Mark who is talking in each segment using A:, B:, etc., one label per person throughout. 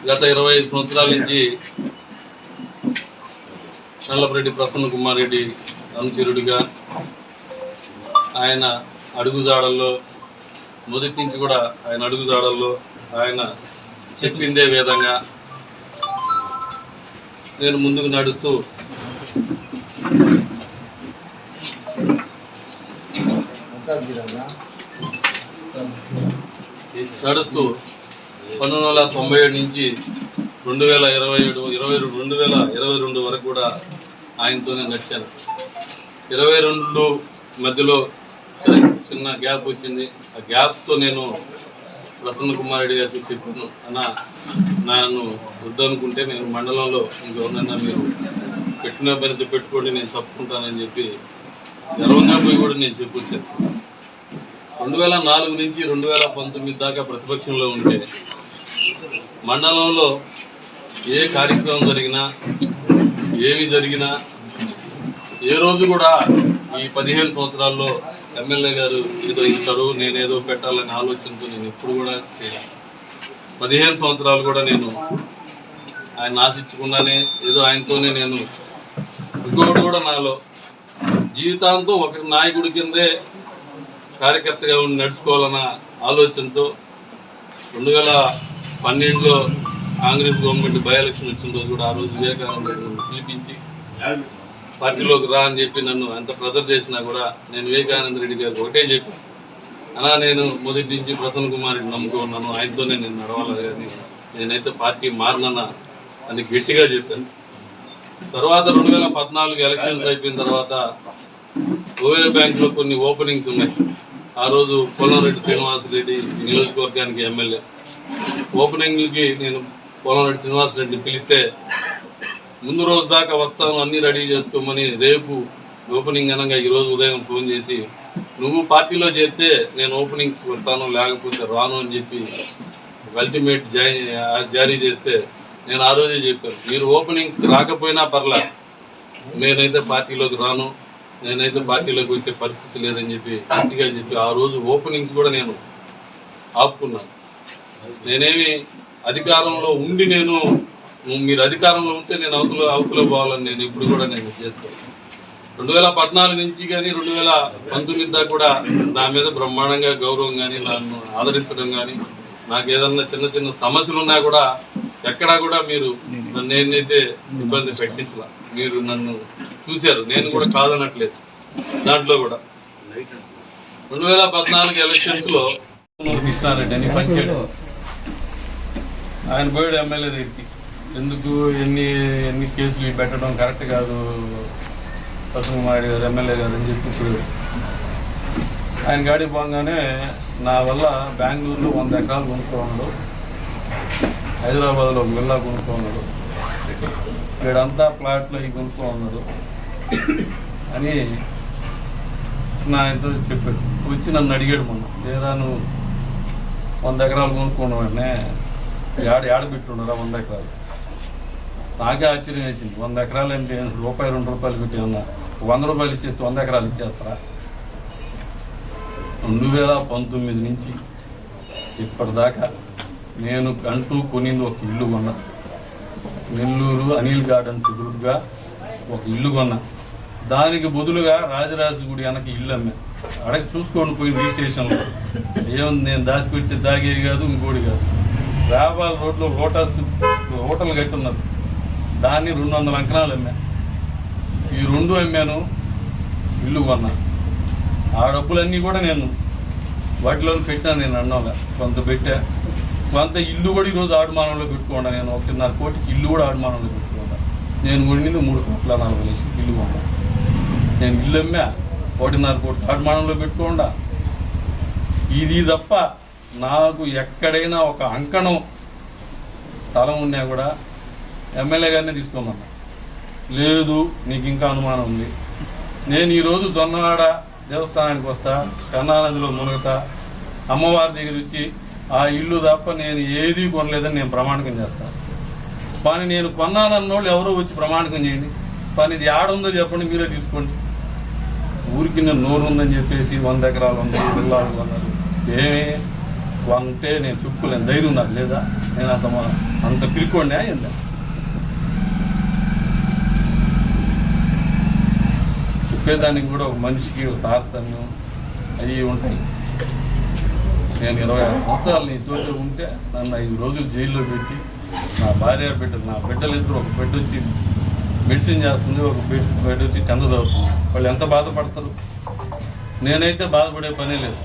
A: గత 25 సంవత్సరాల నుంచి నల్లపరెడ్డి ప్రసన్న కుమార్ రెడ్డి అనుచరుడిగా ఆయన అడుగుజాడల్లో మొదటి నుంచి కూడా ఆయన అడుగుజాడల్లో ఆయన చెప్పిందే విధంగా నేను ముందుకు నడుస్తూ నడుస్తూ 1997 నుంచి 2022 వరకు కూడా ఆయనతోనే నడిచాను. 22 మధ్యలో చిన్న గ్యాప్ వచ్చింది. ఆ గ్యాప్తో నేను ప్రసన్న కుమార్ రెడ్డి గారికి చెప్పాను, అన్న నన్ను వద్దనుకుంటే నేను మండలంలో ఇంకెవరన్నా మీరు పెట్టిన పనితో పెట్టుకోండి, నేను తప్పుకుంటానని చెప్పి గర్వంగా పోయి కూడా నేను చెప్పొచ్చాను. 2004 నుంచి 2019 దాకా ప్రతిపక్షంలో ఉంటే మండలంలో ఏ కార్యక్రమం జరిగినా ఏమి జరిగినా ఏ రోజు కూడా ఈ 15 సంవత్సరాల్లో ఎమ్మెల్యే గారు ఏదో ఇస్తారు నేనేదో పెట్టాలనే ఆలోచనతో నేను ఎప్పుడు కూడా చేయాలి. 15 సంవత్సరాలు కూడా నేను ఆయన ఆశించకుండానే ఏదో ఆయనతోనే నేను ఇంకొకటి కూడా నాలో జీవితాంతం ఒక నాయకుడి కిందే కార్యకర్తగా ఉండి నడుచుకోవాలన్న ఆలోచనతో 2012లో కాంగ్రెస్ గవర్నమెంట్ బై ఎలక్షన్ వచ్చిన రోజు కూడా ఆ రోజు వివేకానంద పిలిపించి పార్టీలోకి రా అని చెప్పి నన్ను ఎంత ప్రెజర్ చేసినా కూడా నేను వివేకానంద రెడ్డి గారికి ఒకటే చెప్పాను, అలా నేను మొదటి నుంచి ప్రసన్న కుమార్ రెడ్డి నమ్ముకున్నాను, ఆయనతోనే నేను నడవాలి కానీ నేనైతే పార్టీ మారినా అని గట్టిగా చెప్పాను. తర్వాత 2014 ఎలక్షన్స్ అయిపోయిన తర్వాత ఓవేర్ బ్యాంక్లో కొన్ని ఓపెనింగ్స్ ఉన్నాయి. ఆ రోజు పోలంరెడ్డి శ్రీనివాసరెడ్డి నియోజకవర్గానికి ఎమ్మెల్యే ఓపెనింగ్కి నేను పోలంరెడ్డి శ్రీనివాసరెడ్డిని పిలిస్తే ముందు రోజు దాకా వస్తాను అన్నీ రెడీ చేసుకోమని రేపు ఓపెనింగ్ అనగా ఈరోజు ఉదయం ఫోన్ చేసి నువ్వు పార్టీలో చేరితే నేను ఓపెనింగ్స్కి వస్తాను లేకపోతే రాను అని చెప్పి అల్టిమేట్ జారీ చేస్తే నేను ఆ రోజే చెప్పాను, మీరు ఓపెనింగ్స్కి రాకపోయినా పర్లా నేనైతే పార్టీలోకి రాను, నేనైతే పార్టీలోకి వచ్చే పరిస్థితి లేదని చెప్పి గట్టిగా చెప్పి ఆ రోజు ఓపెనింగ్స్ కూడా నేను ఆపుకున్నాను. నేనేమి అధికారంలో ఉండి మీరు అధికారంలో ఉంటే నేను అవతల పోవాలని నేను ఇప్పుడు కూడా నేను చేసుకోను. 2014 నుంచి కానీ 2019 దాకా కూడా నా మీద బ్రహ్మాండంగా గౌరవం కానీ నన్ను ఆదరించడం కానీ నాకు ఏదన్నా చిన్న చిన్న సమస్యలు ఉన్నా కూడా ఎక్కడా కూడా మీరు నన్ను నేనైతే ఇబ్బంది పెట్టించలా. మీరు నన్ను చూశారు, నేను కూడా కాదనట్లేదు. దాంట్లో కూడా 2014 ఎలక్షన్స్లో కృష్ణారెడ్డి అని పంచాడు, ఆయన పోయాడు ఎమ్మెల్యే దగ్గరికి, ఎందుకు ఎన్ని కేసులు పెట్టడం కరెక్ట్ కాదు ప్రసన్న కుమార్ గారు ఎమ్మెల్యే గారు అని చెప్పి ఆయన గాడి పోగానే నా వల్ల బెంగళూరులో 100 ఎకరాలు కొనుక్కున్నాడు, హైదరాబాద్లో మిల్లా కొనుక్కున్నాడు, ఇక్కడంతా ప్లాట్లు అవి కొనుక్కున్నాడు అని ఆయనతో చెప్పాడు. వచ్చి నన్ను అడిగాడు, మొన్న లేదా నువ్వు 100 ఎకరాలు కొనుక్కున్నావు వెంటనే ఏడబెట్టున్నారా 100 ఎకరాలు? నాకే ఆశ్చర్యం వేసింది. 100 ఎకరాలు అంటే రూపాయి 2 రూపాయలు పెట్టి ఉన్నా 100 రూపాయలు ఇచ్చేస్తే 100 ఎకరాలు ఇచ్చేస్తారా? 2019 నుంచి ఇప్పటిదాకా నేను అంటూ కొనింది ఒక ఇల్లు కొన్నా, నెల్లూరు అనిల్ గార్డెన్స్ ఎదురుగా ఒక ఇల్లు కొన్నా, దానికి బదులుగా రాజరాజు గుడి వెనక ఇల్లు అమ్మా. అడగ చూసుకొని పోయింది రిజిస్ట్రేషన్లో, ఏముంది నేను దాచిపెట్టి దాగేది కాదు ఇంకోటి కాదు. రాబాల్ రోడ్లో హోటల్ కట్టున్నది, దాన్ని 200 అంకణాలు అమ్మా. ఈ 2 అమ్మాను, ఇల్లు కొన్నా. ఆ డబ్బులన్నీ కూడా నేను వాటిలో పెట్టాను. నేను అన్నోగా కొంత పెట్టా, కొంత ఇల్లు కూడా ఈరోజు ఆడుమానంలో పెట్టుకోండా. నేను 1.5 కోటికి ఇల్లు కూడా ఆడుమానంలో పెట్టుకోండా. నేను కొనింది 3,40,00,000 ఇల్లు కొన్నా. నేను ఇల్లు అమ్మా 1.5 కోటి ఆడుమానంలో పెట్టుకోండా. ఇది తప్ప నాకు ఎక్కడైనా ఒక అంకణం స్థలం ఉన్నా కూడా ఎమ్మెల్యే గారినే తీసుకోమన్నా. లేదు నీకు ఇంకా అనుమానం ఉంది, నేను ఈరోజు జొన్నవాడ దేవస్థానానికి వస్తా, కన్నా నదిలో మునుగుతా, అమ్మవారి దగ్గర వచ్చి ఆ ఇల్లు తప్ప నేను ఏది కొనలేదని నేను ప్రమాణకం చేస్తాను. కానీ నేను కొన్నానన్నోళ్ళు ఎవరో వచ్చి ప్రమాణకం చేయండి, కానీ ఇది ఆడుందో చెప్పండి, మీరే తీసుకోండి. ఊరికి నేను నోరు ఉందని చెప్పేసి 100 ఎకరాలు ఉంది, పిల్లలు ఉన్నారు, ఏమి అంటే నేను చెప్పుకోలేను, ధైర్యం నాకు లేదా? నేను అంత పిలుకోండి అయిందా? చెప్పేదానికి కూడా ఒక మనిషికి ఒక తారతమ్యం అవి ఉంటాయి. నేను 26 సంవత్సరాలు నీతో ఉంటే నన్ను 5 రోజులు జైల్లో పెట్టి నా భార్య బిడ్డలు, నా బిడ్డలు ఇద్దరు, ఒక బిడ్డ వచ్చి మెడిసిన్ చేస్తుంది, ఒక బిడ్డ వచ్చి టెంద చదువుతుంది. వాళ్ళు ఎంత బాధపడతారు? నేనైతే బాధపడే పనే లేదు.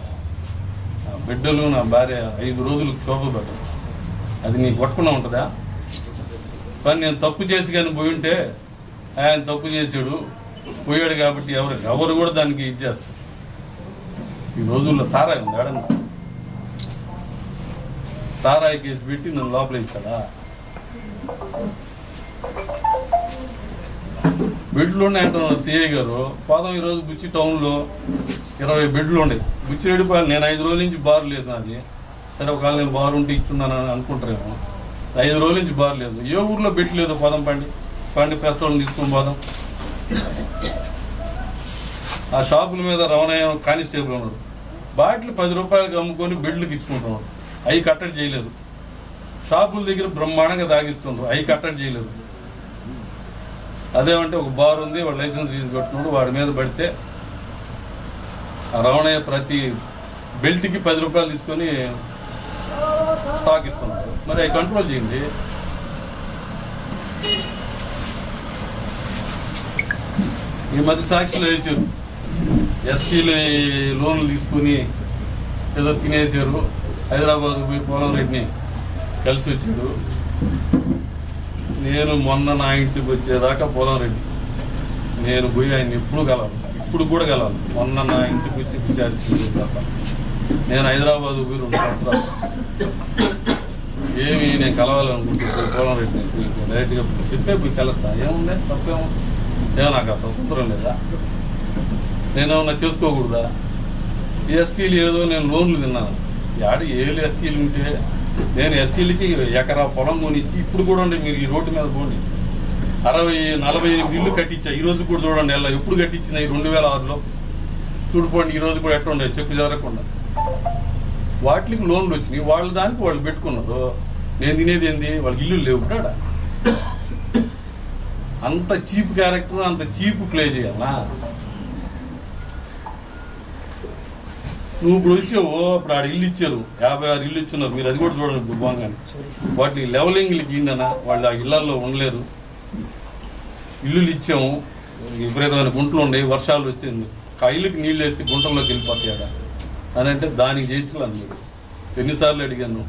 A: నా బిడ్డలు నా భార్య 5 రోజులు క్షోభ పడ్డారు. అది నీకు కొట్టకుండా ఉంటుందా? కానీ నేను తప్పు చేసి కానీ పోయి ఉంటే ఆయన తప్పు చేసాడు పోయాడు కాబట్టి ఎవరు కూడా దానికి ఇది చేస్తారు. ఈ రోజుల్లో సారాయి ఉంది ఏడన్నా? సారాయి కేసు పెట్టి నన్ను లోపల ఇచ్చాడా? బెడ్లు ఉన్నాయి అంటున్నారు సిఐ గారు. పోదాం ఈరోజు బుచ్చి టౌన్లో 20 బెడ్లు ఉండేవి. బుచ్చిరెడ్డిపాలెం నేను 5 రోజుల నుంచి బార్ లేదు నాది. సరే ఒకవేళ నేను బార్ ఉంటే ఇచ్చున్నాను అనుకుంటారేమో. 5 రోజుల నుంచి బార్ లేదు. ఏ ఊర్లో బెడ్ లేదు? పోదాం పండి ప్రెస్ వాళ్ళని తీసుకుని పోదాం. ఆ షాపుల మీద రమణయ్య కానిస్టేబుల్ ఉన్నాడు. బాటిల్ 10 రూపాయలకి అమ్ముకొని బెడ్లకు ఇచ్చుకుంటున్నాడు. అవి కట్టడి చేయలేదు. షాపుల దగ్గర బ్రహ్మాండంగా తాగిస్తున్నారు. అవి కట్టడి చేయలేదు. అదేమంటే ఒక బార్ ఉంది, వాడు లైసెన్స్ తీసి కట్టున్నాడు, వాడి మీద పడితే ఆ రమణయ్య ప్రతి బెల్ట్కి 10 రూపాయలు తీసుకొని స్టాక్ ఇస్తున్నారు. మరి అవి కంట్రోల్ చేయండి. ఈ మధ్య సాక్షిలో వేసారు, ఎస్టీలు లోన్లు తీసుకుని ఏదో తినేసారు. హైదరాబాద్ పోయి పోలం రెడ్డిని కలిసి వచ్చాడు. నేను మొన్న నా ఇంటికి వచ్చేదాకా పోలం రెడ్డి నేను పోయి ఆయన ఎప్పుడు కలవాలి, ఇప్పుడు కూడా కలవాలి. మొన్న నా ఇంటికి వచ్చి విచారించింది తప్ప నేను హైదరాబాద్ పోయి 2 సంవత్సరాలు ఏమి నేను కలవాలనుకుంటే పోలం రెడ్డిని డైరెక్ట్గా చెప్పే పోయి కలుస్తా. ఏముంది తప్పేమో? ఏమో నాకు ఆ స్వతంత్రం లేదా? నేనేమన్నా చేసుకోకూడదా? ఎస్టీలు ఏదో నేను లోన్లు తిన్నాను. ఏళ్ళు ఎస్టీలు ఉంటే నేను ఎస్టీలకి ఎకరా పొలం కొనిచ్చి ఇప్పుడు కూడా ఉండే. మీరు ఈ రోడ్డు మీద పోండి, 48 ఇల్లు కట్టించా. ఈ రోజు కూడా చూడండి ఎలా ఎప్పుడు కట్టించింది. 2006లో చూడుకోండి. ఈ రోజు కూడా ఎట్లా ఉండే చెక్కు జరగకుండా వాటికి లోన్లు వచ్చినాయి. వాళ్ళ దానికి వాళ్ళు పెట్టుకున్నారు. నేను తినేది ఏంది? వాళ్ళకి ఇల్లు లేవు కాడ. అంత చీప్ క్యారెక్టర్, అంత చీప్ ప్లే చేయాలా? నువ్వు ఇప్పుడు వచ్చావు, ఇప్పుడు ఆడ ఇల్లు ఇచ్చారు, 56 ఇల్లు ఇచ్చున్నారు. మీరు అది కూడా చూడండి ఇప్పుడు బాగానే. వాటిని లెవలింగ్లకి ఇందనా వాళ్ళు ఆ ఇళ్లలో ఉండలేరు. ఇల్లులు ఇచ్చాము, విపరీతమైన గుంటలు ఉండేవి. వర్షాలు వస్తే ఆ ఇల్లుకి నీళ్ళు వేస్తే గుంటల్లోకి వెళ్ళిపోతాయి ఆడ అని అంటే దానికి చేయించలేదు. మీరు ఎన్నిసార్లు అడిగాను.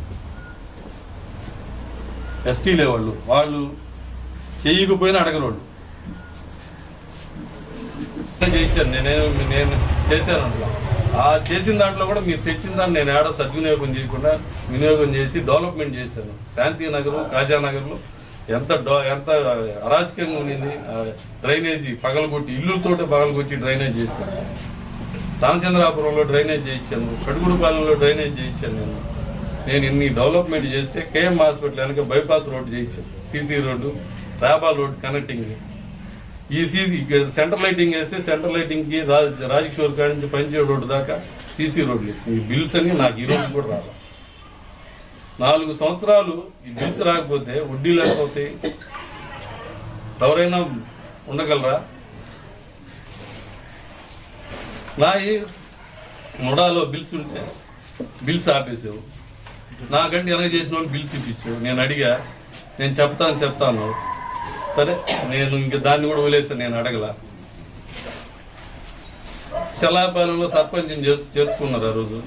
A: ఎస్టీలే వాళ్ళు చేయకపోయినా అడగరు. వాళ్ళు చేయించాను, నేను చేశాను. అంటున్నా ఆ చేసిన దాంట్లో కూడా మీరు తెచ్చిన దాన్ని నేను ఏడా సద్వినియోగం చేయకుండా వినియోగం చేసి డెవలప్మెంట్ చేశాను. శాంతినగర్, కాజానగర్లో ఎంత అరాచకంగా ఉండింది. డ్రైనేజీ పగలగొట్టి, ఇల్లుతోటే పగలగొచ్చి డ్రైనేజ్ చేశాను. రామచంద్రాపురంలో డ్రైనేజ్ చేయించాను. కడుగుడుపాలెంలో డ్రైనేజ్ చేయించాను. నేను ఇన్ని డెవలప్మెంట్ చేస్తే కేఎం హాస్పిటల్ వెనక బైపాస్ రోడ్డు చేయించాను. సీసీ రోడ్డు, రాబా రోడ్డు కనెక్టింగ్. ఈ సీసీ సెంట్రల్ లైటింగ్ వేస్తే సెంట్రల్ లైటింగ్కి రాజకిషోర్ కాడి నుంచి పంచే రోడ్డు దాకా సీసీ రోడ్లు. ఈ బిల్స్ అన్ని నాకు ఈ రోజు కూడా రావాలి. 4 సంవత్సరాలు ఈ బిల్స్ రాకపోతే వడ్డీలు ఎంత అవుతాయి? ఎవరైనా ఉండగలరా? నా ముడాలో బిల్స్ ఉంటే బిల్స్ ఆపేసావు. నాకంటే వెనక చేసిన వాళ్ళు బిల్స్ ఇప్పించావు. నేను అడిగా, నేను చెప్తాను. సరే నేను ఇంకా దాన్ని కూడా వదిలేసాను, నేను అడగల. చల్లాపాలెంలో సర్పంచ్ని చేర్చుకున్నారు. ఆ రోజు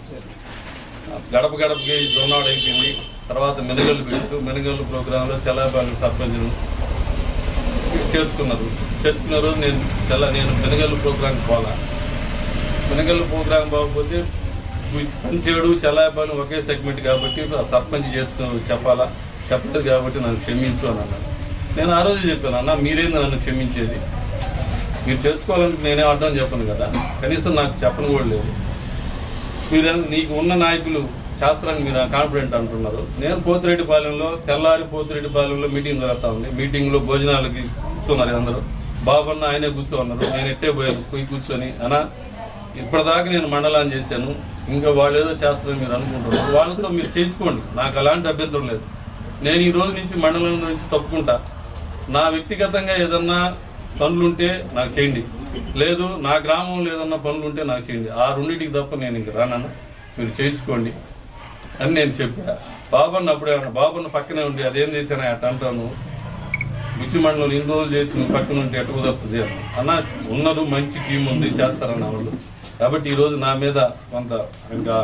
A: గడప గడపకి దొన్నాడు అయిపోయింది. తర్వాత మెనగల్లు ప్రోగ్రాంలో చల్లాపాలెం సర్పంచ్ను చేర్చుకున్నారు. చేర్చుకున్న రోజు నేను మెనగల్లు ప్రోగ్రాంకి పోలా. మెనగల్లు ప్రోగ్రాం పోకపోతే పంచేడు చల్లాపాలెం ఒకే సెగ్మెంట్ కాబట్టి సర్పంచ్ చేర్చుకుని చెప్పలేదు కాబట్టి నన్ను క్షమించు అని అన్నాను. నేను ఆ రోజు చెప్పాను, అన్న మీరేంది నన్ను క్షమించేది? మీరు చేర్చుకోవాలని నేనే అర్థం చెప్పను కదా, కనీసం నాకు చెప్పను కూడా లేదు. నీకు ఉన్న నాయకులు శాస్త్రాన్ని మీరు కాన్ఫిడెంట్ అంటున్నారు. నేను పోతిరెడ్డిపాలెంలో మీటింగ్ జరుగుతూ ఉంది. మీటింగ్లో భోజనాలకి కూర్చున్నారు అందరూ. బాబన్న ఆయనే కూర్చోన్నారు. నేను ఎట్టే పోయి కూర్చొని అన్నా ఇప్పటిదాకా నేను మండలాన్ని చేశాను, ఇంకా వాళ్ళు ఏదో చేస్తారని మీరు అనుకుంటున్నారు. వాళ్ళతో మీరు చేయించుకోండి, నాకు అలాంటి అభ్యంతరం లేదు. నేను ఈ రోజు నుంచి మండలం నుంచి తప్పుకుంటా. నా వ్యక్తిగతంగా ఏదన్నా పనులుంటే నాకు చేయండి, లేదు నా గ్రామంలో ఏదన్నా పనులుంటే నాకు చేయండి. ఆ రెండింటికి తప్ప నేను ఇంక రానన్న, మీరు చేయించుకోండి అని నేను చెప్పా. బాబన్న అప్పుడే బాబన్న పక్కనే ఉండి అదేం చేశాను అట్ట అంటాను, బుచ్చి మండలం ఇన్ని రోజులు చేసి నువ్వు పక్కన ఉంటే ఎట్ట కుదరుతుంది అన్న. ఉన్నది మంచి టీం ఉంది, చేస్తారన్న వాళ్ళు. కాబట్టి ఈరోజు నా మీద కొంత ఇంకా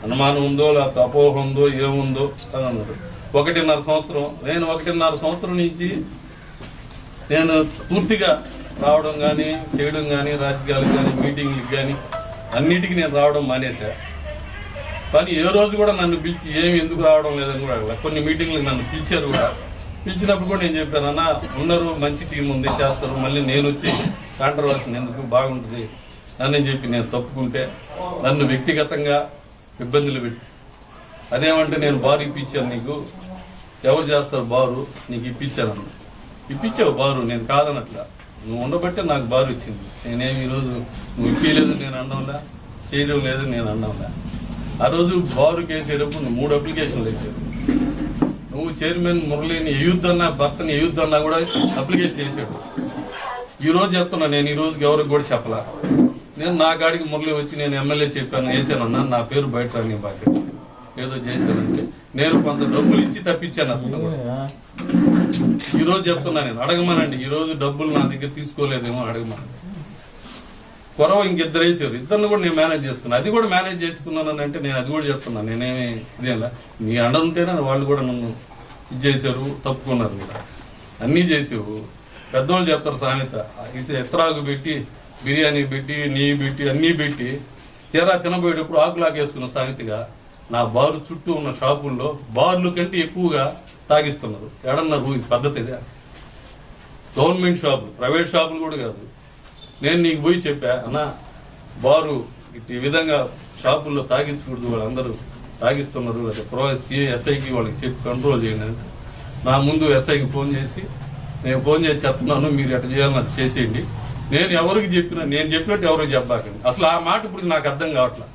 A: అనుమానం ఉందో లేకపోతే అపోహ ఉందో ఏముందో అని అన్నారు. 1.5 సంవత్సరం నేను 1.5 సంవత్సరం నుంచి నేను పూర్తిగా రావడం కానీ చేయడం కానీ రాజకీయాలకు కానీ మీటింగ్లకు కానీ అన్నిటికీ నేను రావడం మానేశా. కానీ ఏ రోజు కూడా నన్ను పిలిచి ఏమి ఎందుకు రావడం లేదని కూడా అడగల. కొన్ని మీటింగ్లకు నన్ను పిలిచారు కూడా. పిలిచినప్పుడు కూడా నేను చెప్పాను, అన్న ఉన్నారు మంచి టీం ఉంది, చేస్తారు, మళ్ళీ నేను వచ్చి కాంట్రవర్సీ ఎందుకు బాగుంటుంది అని చెప్పి నేను తప్పుకుంటే నన్ను వ్యక్తిగతంగా ఇబ్బందులు పెట్టి అదేమంటే నేను బారు ఇప్పించాను, నీకు ఎవరు చేస్తారు బారు, నీకు ఇప్పించాను. ఇప్పించావు బారు, నేను కాదనట్లా, నువ్వు ఉండబట్టే నాకు బారు ఇచ్చింది. నేనేమి ఈరోజు నువ్వు ఇప్పించలేదు నేను అన్నావులా, చేయడం లేదు నేను అన్నావులా. ఆ రోజు బారు కేసేటప్పుడు 3 అప్లికేషన్లు వేసావు. నువ్వు చైర్మన్ మురళిని ఎయ్యొద్దన్నా, భర్తని ఎయ్యొద్దన్నా కూడా అప్లికేషన్ వేసాడు. ఈ రోజు చెప్తున్నా, నేను ఈ రోజుకి ఎవరికి కూడా చెప్పలా. నేను నా గాడికి మురళి వచ్చి నేను ఎమ్మెల్యే చెప్పాను, వేసానన్నా, నా పేరు బయట రాని బాధ్యత ఏదో చేశానంటే నేను కొంత డబ్బులు ఇచ్చి తప్పించాను అతను కూడా. ఈ రోజు చెప్తున్నా, నేను అడగమనండి, ఈ రోజు డబ్బులు నా దగ్గర తీసుకోలేదేమో అడగమనండి. కొరవ ఇంకిద్దరు వేసారు, ఇద్దరిని కూడా నేను మేనేజ్ చేసుకున్నాను. అది కూడా మేనేజ్ చేసుకున్నాను అంటే నేను అది కూడా చెప్తున్నాను, నేనేమి ఇదేలా నీ అండ ఉంటేనే వాళ్ళు కూడా నన్ను ఇది చేశారు, తప్పుకున్నారు కూడా, అన్నీ చేసావు. పెద్దవాళ్ళు చెప్తారు సామెత, ఎత్తరాగు పెట్టి బిర్యానీ పెట్టి నెయ్యి పెట్టి అన్నీ పెట్టి తీరా తినబోయేటప్పుడు ఆకులాగేసుకున్న సామెతగా నా బారు చుట్టూ ఉన్న షాపుల్లో బార్లు కంటే ఎక్కువగా తాగిస్తున్నారు. ఎడన్నారు ఇది పద్ధతి ఇదే. గవర్నమెంట్ షాపులు, ప్రైవేట్ షాపులు కూడా కాదు. నేను నీకు పోయి చెప్పా, అన్న బారు ఈ విధంగా షాపుల్లో తాగించకూడదు, వాళ్ళందరూ తాగిస్తున్నారు, సిఐ ఎస్ఐకి వాళ్ళకి చెప్పి కంట్రోల్ చేయండి అంటే నా ముందు ఎస్ఐకి ఫోన్ చేసి నేను ఫోన్ చేసి చెప్తున్నాను, మీరు ఎట్లా చేయాలని అది చేసేయండి, నేను ఎవరికి చెప్పినా నేను చెప్పినట్టు ఎవరికి చెప్పాకండి. అసలు ఆ మాట ఇప్పుడు నాకు అర్థం కావట్లా.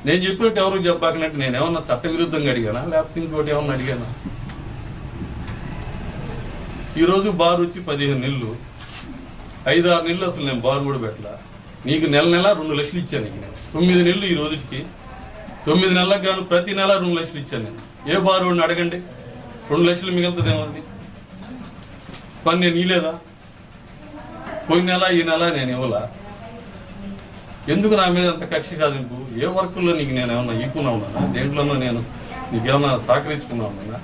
A: నేను చెప్పినట్టు ఎవరికి చెప్పాకనంటే నేను ఏమన్నా చట్టవిరుద్ధంగా అడిగానా లేకపోతే ఇంకోటి ఏమన్నా అడిగానా? ఈరోజు బారు వచ్చి 15 నెలలు, 5-6 నెలలు అసలు నేను బారు కూడా పెట్టలా. నీకు నెల 2 లక్షలు ఇచ్చాను. నీకు నేను 9 నెలలు ఈ రోజుకి 9 నెలలకు గాను ప్రతి నెల 2 లక్షలు ఇచ్చాను నేను. ఏ బారు వాడిని అడగండి, 2 లక్షలు మిగులుతుందేమో. పని నేను ఇలేదా? పోయిన నెల ఈ నెల నేను ఇవ్వలా. ఎందుకు నా మీద అంత కక్ష సాధింపు? ఏ వర్కుల్లో నీకు నేను ఏమన్నా ఈకున్నా ఉన్నానా? దేంట్లోనో నేను నీకేమన్నా సహకరించుకున్నా ఉన్నానా?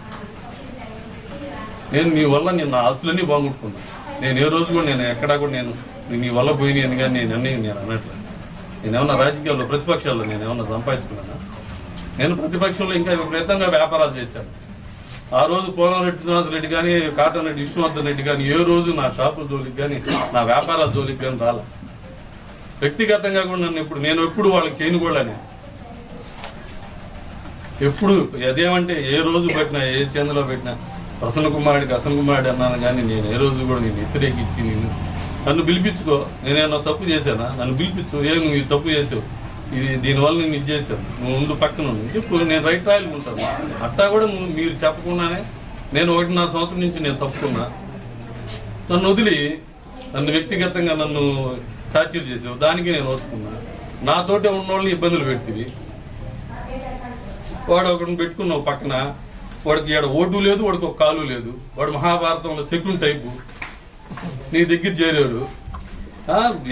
A: నేను నీ వల్ల నేను నా ఆస్తులన్నీ బాగుంటుకున్నా. నేను ఏ రోజు కూడా నేను ఎక్కడా కూడా నేను నీ వల్ల పోయినాయని కానీ నేను అనట్లేదు. నేనేమన్నా రాజకీయాల్లో ప్రతిపక్షాల్లో నేనేమన్నా సంపాదించుకున్నానా? నేను ప్రతిపక్షంలో ఇంకా విపరీతంగా వ్యాపారాలు చేశాను. ఆ రోజు పోలంరెడ్డి శ్రీనివాసరెడ్డి కానీ కాటన్ రెడ్డి విష్ణువర్ధన్ రెడ్డి కానీ ఏ రోజు నా షాపుల జోలికి కానీ నా వ్యాపారాల జోలికి కానీ రాలా. వ్యక్తిగతంగా కూడా నన్ను నేను ఎప్పుడు వాళ్ళకి చేయను కూడా నేను ఎప్పుడు అదేమంటే ఏ రోజు పెట్టినా ఏ చంద్రలో పెట్టినా ప్రసన్న కుమారుడికి అసన్ కుమారుడు అన్నాను కానీ నేను ఏ రోజు కూడా నేను వ్యతిరేకించి నన్ను పిలిపించుకో, నేనేమన్నా తప్పు చేశానా, నన్ను పిలిపించు, నువ్వు ఇది తప్పు చేసావు, ఇది దీనివల్ల నేను ఇది చేశాను, నువ్వు ముందు పక్కన ఇప్పుడు నేను రైట్ రాయలు ఉంటాను. అట్టా కూడా మీరు చెప్పకుండానే నేను 1.5 సంవత్సరం నుంచి నేను తప్పుకున్నా. నన్ను వదిలి నన్ను వ్యక్తిగతంగా నన్ను చార్జీలు చేసావు, దానికి నేను ఓర్చుకున్నా. నాతోటే ఉన్నోళ్ళని ఇబ్బందులు పెడుతుంది. వాడు ఒకరిని పెట్టుకున్నావు పక్కన, వాడికి ఇక్కడ ఓటు లేదు, వాడికి ఒక కాలు లేదు, వాడు మహాభారతంలో శకుని టైపు నీ దగ్గర చేరాడు.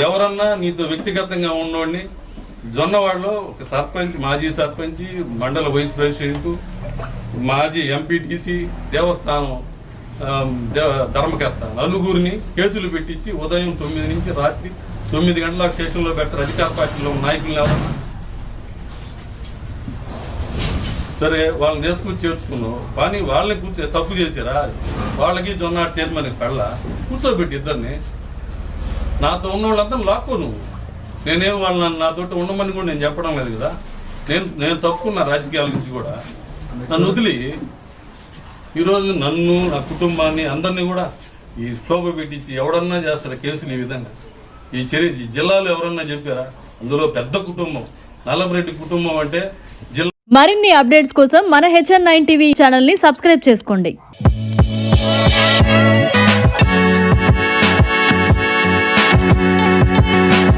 A: ఎవరన్నా నీతో వ్యక్తిగతంగా ఉన్నోడిని జొన్నవాడలో ఒక సర్పంచ్, మాజీ సర్పంచ్, మండల వైస్ ప్రెసిడెంట్, మాజీ ఎంపీటీసీ, దేవస్థానం ధర్మకర్త నలుగురిని కేసులు పెట్టించి ఉదయం 9 నుంచి రాత్రి 9 గంటల స్టేషన్లో పెట్టారు. అధికార పార్టీలో నాయకులను ఎవరన్నా సరే వాళ్ళని తీసుకొచ్చి చేర్చుకున్నావు, కానీ వాళ్ళని తప్పు చేశారా? వాళ్ళకి జొన్నాడు చైర్మన్కి పెళ్ళ కూర్చోబెట్టి ఇద్దరిని నాతో ఉన్న వాళ్ళంతా లాక్కో. నువ్వు నేనేం వాళ్ళని నాతో ఉండమని కూడా నేను చెప్పడం లేదు కదా. నేను తప్పుకున్న రాజకీయాల నుంచి కూడా నన్ను వదిలి ఈరోజు నన్ను, నా కుటుంబాన్ని, అందరినీ కూడా ఈ క్షోభ పెట్టించి ఎవడన్నా చేస్తారా కేసులు? ఈ విధంగా ఈ జిల్లాలో ఎవరన్నా చెప్పారా? అందులో పెద్ద కుటుంబం, నల్లపురెడ్డి కుటుంబం అంటే జిల్లా.
B: మరిన్ని అప్డేట్స్ కోసం మన HN9 టీవీ ఛానల్ ని సబ్స్క్రైబ్ చేసుకోండి.